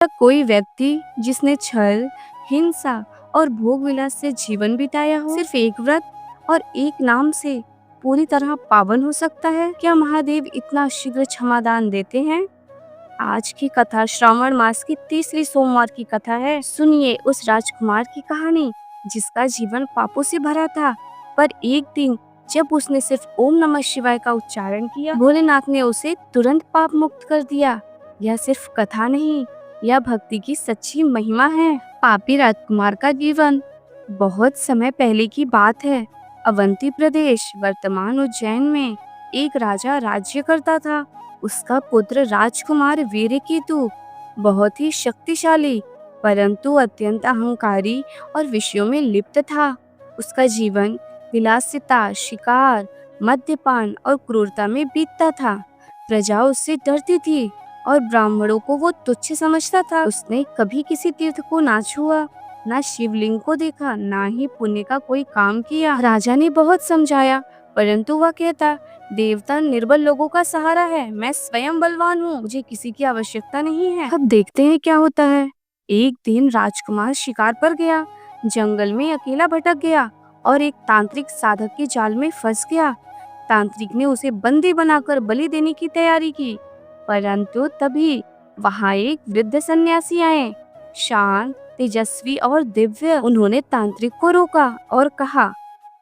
कोई व्यक्ति जिसने छल, हिंसा और भोग विलास से जीवन बिताया हो, सिर्फ एक व्रत और एक नाम से पूरी तरह पावन हो सकता है? क्या महादेव इतना शीघ्र क्षमादान देते हैं? आज की कथा श्रावण मास की तीसरी सोमवार की कथा है। सुनिए उस राजकुमार की कहानी जिसका जीवन पापों से भरा था, पर एक दिन जब उसने सिर्फ ओम नमः शिवाय का उच्चारण किया, भोलेनाथ ने उसे तुरंत पाप मुक्त कर दिया। यह सिर्फ कथा नहीं, यह भक्ति की सच्ची महिमा है। पापी राजकुमार का जीवन। बहुत समय पहले की बात है। अवंती प्रदेश वर्तमान उज्जैन में एक राजा राज्य करता था। उसका पुत्र राजकुमार वीरकेतु बहुत ही शक्तिशाली परंतु अत्यंत अहंकारी और विषयों में लिप्त था। उसका जीवन विलासिता, शिकार, मद्यपान और क्रूरता में बीतता था। प्रजा उससे डरती थी और ब्राह्मणों को वो तुच्छ समझता था। उसने कभी किसी तीर्थ को ना छुआ, ना शिवलिंग को देखा, ना ही पुण्य का कोई काम किया। राजा ने बहुत समझाया परंतु वह कहता, देवता निर्बल लोगों का सहारा है, मैं स्वयं बलवान हूँ, मुझे किसी की आवश्यकता नहीं है। अब देखते हैं क्या होता है। एक दिन राजकुमार शिकार पर गया, जंगल में अकेला भटक गया और एक तांत्रिक साधक के जाल में फंस गया। तांत्रिक ने उसे बंदी बनाकर बलि देने की तैयारी की, परंतु तभी वहाँ एक वृद्ध सन्यासी आए, शांत, तेजस्वी और दिव्य। उन्होंने तांत्रिक को रोका और कहा,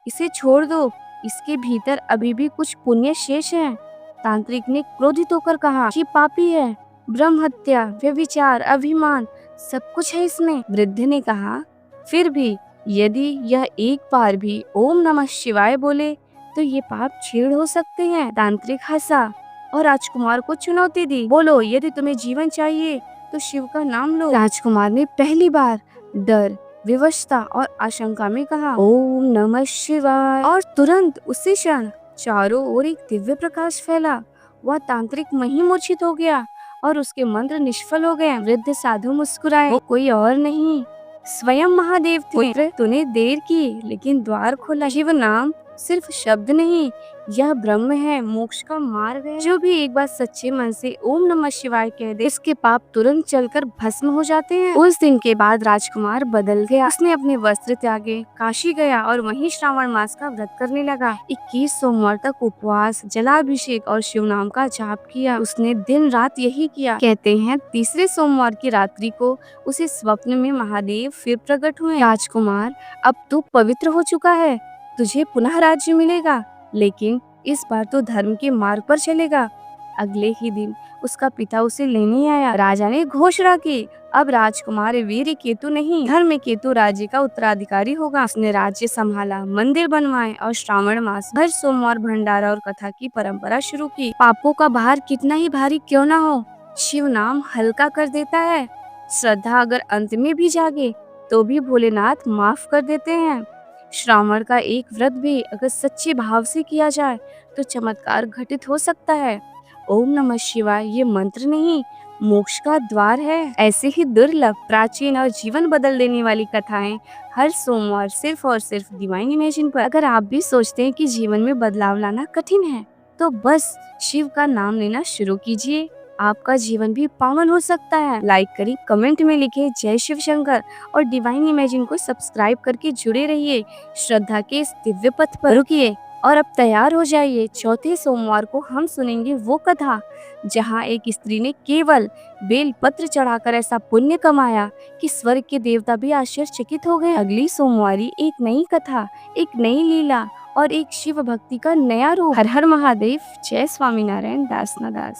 इसे छोड़ दो, इसके भीतर अभी भी कुछ पुण्य शेष है। तांत्रिक ने क्रोधित होकर कहा कि पापी है, ब्रह्म हत्या, व्यभिचार, अभिमान सब कुछ है इसमें। वृद्ध ने कहा, फिर भी यदि यह एक बार भी ओम नमः शिवाय बोले तो ये पाप छीण हो सकते हैं। तांत्रिक हंसा और राजकुमार को चुनौती दी, बोलो यदि तुम्हें जीवन चाहिए तो शिव का नाम लो। राजकुमार ने पहली बार डर, विवशता और आशंका में कहा, ओम नमः शिवाय, और तुरंत उसी क्षण चारों ओर एक दिव्य प्रकाश फैला। वह तांत्रिक वहीं मूर्छित हो गया और उसके मंत्र निष्फल हो गए। वृद्ध साधु मुस्कुराए, वो कोई और नहीं, स्वयं महादेव थे। तूने देर की लेकिन द्वार खोला। शिव नाम सिर्फ शब्द नहीं, यह ब्रह्म है, मोक्ष का मार्ग है। जो भी एक बार सच्चे मन से ओम नमः शिवाय कह दे, इसके पाप तुरंत चलकर भस्म हो जाते हैं। उस दिन के बाद राजकुमार बदल गया। उसने अपने वस्त्र त्यागे, काशी गया और वहीं श्रावण मास का व्रत करने लगा। 21 सोमवार तक उपवास, जलाभिषेक और शिव नाम का जाप किया। उसने दिन रात यही किया। कहते हैं तीसरे सोमवार की रात्रि को उसे स्वप्न में महादेव फिर प्रकट हुए। राजकुमार, अब तू पवित्र हो चुका है, तुझे पुनः राज्य मिलेगा, लेकिन इस बार तो धर्म के मार्ग पर चलेगा। अगले ही दिन उसका पिता उसे लेने आया। राजा ने घोषणा की, अब राजकुमार वीरकेतु नहीं, धर्मकेतु राज्य का उत्तराधिकारी होगा। उसने राज्य संभाला, मंदिर बनवाए और श्रावण मास भर सोमवार भंडारा और कथा की परंपरा शुरू की। पापों का भार कितना ही भारी क्यों न हो, शिव नाम हल्का कर देता है। श्रद्धा अगर अंत में भी जागे तो भी भोलेनाथ माफ कर देते हैं। श्रावण का एक व्रत भी अगर सच्चे भाव से किया जाए तो चमत्कार घटित हो सकता है। ओम नमः शिवाय ये मंत्र नहीं, मोक्ष का द्वार है। ऐसे ही दुर्लभ, प्राचीन और जीवन बदल देने वाली कथाएं हर सोमवार सिर्फ और सिर्फ डिवाइन इमेजिन पर। अगर आप भी सोचते हैं कि जीवन में बदलाव लाना कठिन है तो बस शिव का नाम लेना शुरू कीजिए, आपका जीवन भी पावन हो सकता है। लाइक करें, कमेंट में लिखें जय शिव शंकर और डिवाइन इमेजिन को सब्सक्राइब करके जुड़े रहिए श्रद्धा के इस दिव्य पथ पर। रुकिए और अब तैयार हो जाइए। चौथे सोमवार को हम सुनेंगे वो कथा जहां एक स्त्री ने केवल बेल पत्र चढ़ाकर ऐसा पुण्य कमाया कि स्वर्ग के देवता भी आश्चर्यचकित हो गए। अगली सोमवारी एक नई कथा, एक नई लीला और एक शिव भक्ति का नया रूप। हर हर महादेव। जय स्वामीनारायण दास ना दास।